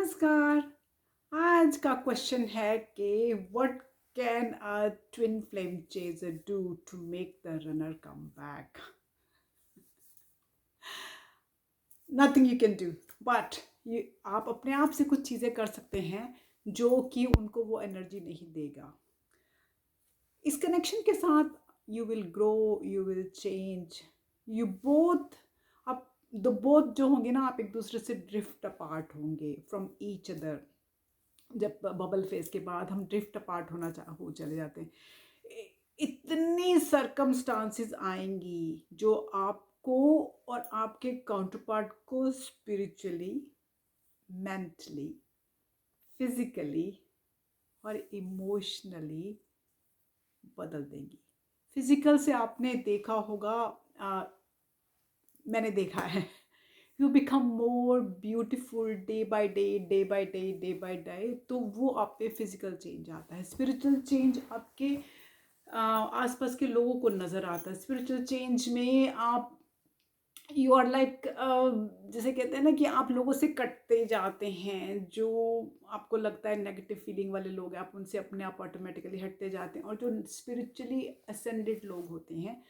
नमस्कार। आज का क्वेश्चन है कि what can a twin flame chaser do to make the runner come back? Nothing you can do, but ये आप अपने आप से कुछ चीज़ें कर सकते हैं जो कि उनको वो एनर्जी नहीं देगा। इस कनेक्शन के साथ you will grow, you will change, you both. आप द बोथ जो होंगे ना, आप एक दूसरे से ड्रिफ्ट अपार्ट होंगे फ्रॉम ईच अदर। जब बबल फेज के बाद हम ड्रिफ्ट अपार्ट हो चले जाते हैं, इतनी सरकमस्टांसेस आएंगी जो आपको और आपके काउंटर पार्ट को स्पिरिचुअली, मेंटली, फिजिकली और इमोशनली बदल देंगी। फिजिकल से आपने देखा होगा, मैंने देखा है, you become more beautiful day by day, day by day, day by day. तो वो आप पे फिजिकल चेंज आता है। स्पिरिचुअल चेंज आपके आसपास के लोगों को नज़र आता है। स्पिरिचुअल चेंज में आप, यू आर लाइक, जैसे कहते हैं ना कि आप लोगों से कटते जाते हैं। जो आपको लगता है नेगेटिव फीलिंग वाले लोग हैं, आप उनसे अपने आप ऑटोमेटिकली हटते जाते हैं। और जो स्पिरिचुअली असेंडेड लोग होते हैं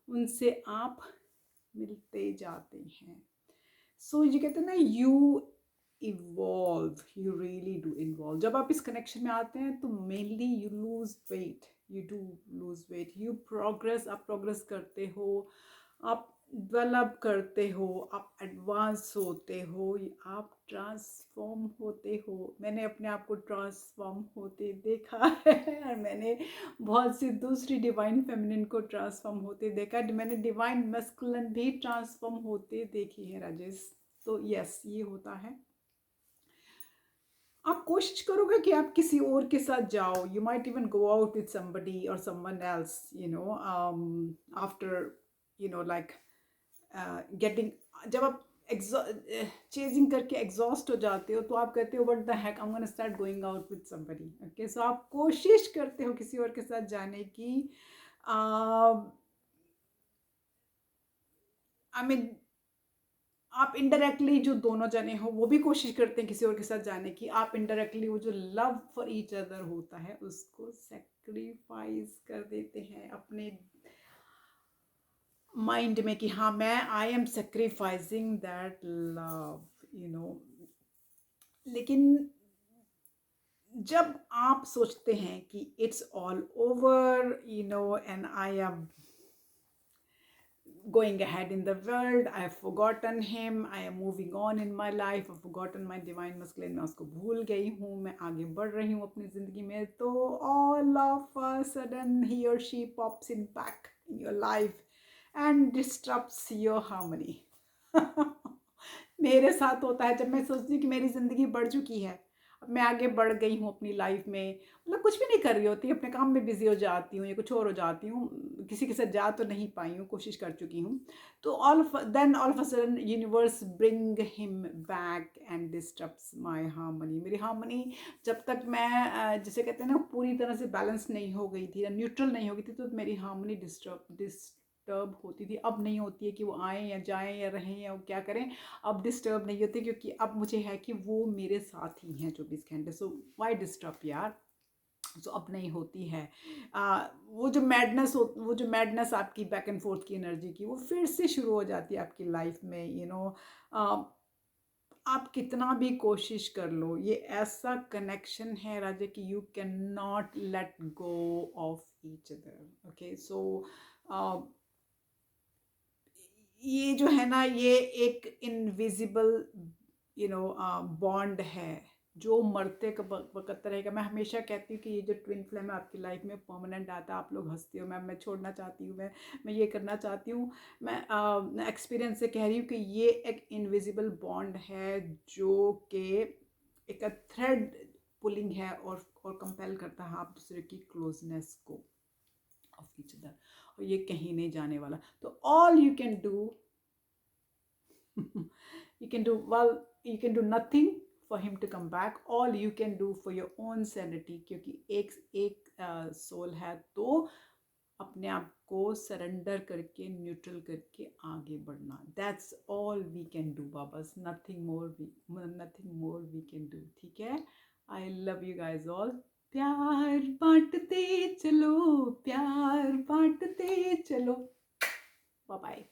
उनसे आप मिलते जाते हैं। सो ये कहते हैं ना, you evolve, you really do involve. जब आप इस कनेक्शन में आते हैं तो mainly you lose weight, you do lose weight, you progress, आप प्रोग्रेस करते हो, आप डेवलप करते हो, आप एडवांस होते हो, आप ट्रांसफॉर्म होते हो। मैंने अपने आप को ट्रांसफॉर्म होते देखा है और मैंने बहुत सी दूसरी डिवाइन फेमिनिन को ट्रांसफॉर्म होते देखा है। मैंने डिवाइन मैस्कुलिन भी ट्रांसफॉर्म होते देखी है राजेश। तो यस, ये होता है। आप कोशिश करोगे कि आप किसी और के साथ जाओ। You might even go out with somebody or someone else, you know, after, you know, like getting, जब आप चेजिंग करके एग्जॉस्ट हो जाते हो तो आप कहते हो what the heck, I am gonna start going out with somebody. Okay, so आप कोशिश करते हो किसी और के साथ जाने की। आई मीन, आप इनडायरेक्टली जो दोनों जने हो वो भी कोशिश करते हैं किसी और के साथ जाने की। आप इनडायरेक्टली वो जो लव फॉर ईच अदर होता है उसको सेक्रीफाइस कर देते हैं अपने माइंड में कि हाँ, मैं I am sacrificing that love, you know. लेकिन जब आप सोचते हैं कि it's all over, you know, and I am going ahead in the world, I have forgotten him, I am moving on in my life, I've forgotten my divine masculine, मैं उसको भूल गई हूँ, मैं आगे बढ़ रही हूँ अपनी ज़िंदगी में, तो all of a sudden he or she pops in back in your life and disrupts your harmony. मेरे साथ होता है जब मैं सोचती हूँ कि मेरी ज़िंदगी बढ़ चुकी है, अब मैं आगे बढ़ गई हूँ अपनी लाइफ में, मतलब कुछ भी नहीं कर रही होती, अपने काम में बिजी हो जाती हूँ या कुछ और हो जाती हूँ, किसी के साथ जा तो नहीं पाई हूँ, कोशिश कर चुकी हूँ। तो all of a sudden universe bring him back and disturbs my harmony. मेरी हार्मनी जब तक मैं जिसे कहते हैं ना पूरी तरह से बैलेंस नहीं हो गई थी या न्यूट्रल नहीं हो गई थी, तो मेरी हार्मनी डिस्टर्ब होती थी। अब नहीं होती है कि वो आएँ या जाएँ या रहें या वो क्या करें, अब डिस्टर्ब नहीं होती, क्योंकि अब मुझे है कि वो मेरे साथ ही हैं 24 घंटे। सो वाई डिस्टर्ब यार। जो अब नहीं होती है, वो जो मैडनेस आपकी बैक एंड फोर्थ की एनर्जी की, वो फिर से शुरू हो जाती है आपकी लाइफ में, यू नो। आप कितना भी कोशिश कर लो, ये ऐसा कनेक्शन है राजा कि you can not let go of each other. Okay, so ये जो है ना, ये एक इनविजिबल, यू नो, बॉन्ड है जो मरते वक्त रहेगा। मैं हमेशा कहती हूँ कि ये जो ट्विन फ्लेम है आपकी लाइफ में परमानेंट आता है। आप लोग हंसते हो, मैं छोड़ना चाहती हूँ, मैं ये करना चाहती हूँ। मैं एक्सपीरियंस से कह रही हूँ कि ये एक इनविजिबल बॉन्ड है जो कि एक थ्रेड पुलिंग है और कंपेल करता है आप दूसरे की क्लोजनेस को, ऑफ ईच अदर, और ये कहीं नहीं जाने वाला। तो all you can do, you can do, well, you can do nothing for him to come back. All you can do for your own sanity, क्योंकि एक सोल है तो अपने आप को सरेंडर करके, न्यूट्रल करके आगे बढ़ना। That's all we can do बाबास, nothing more we can do. ठीक है, I love you guys all. प्यार बांटते चलो, प्यार बांटते चलो। Bye bye.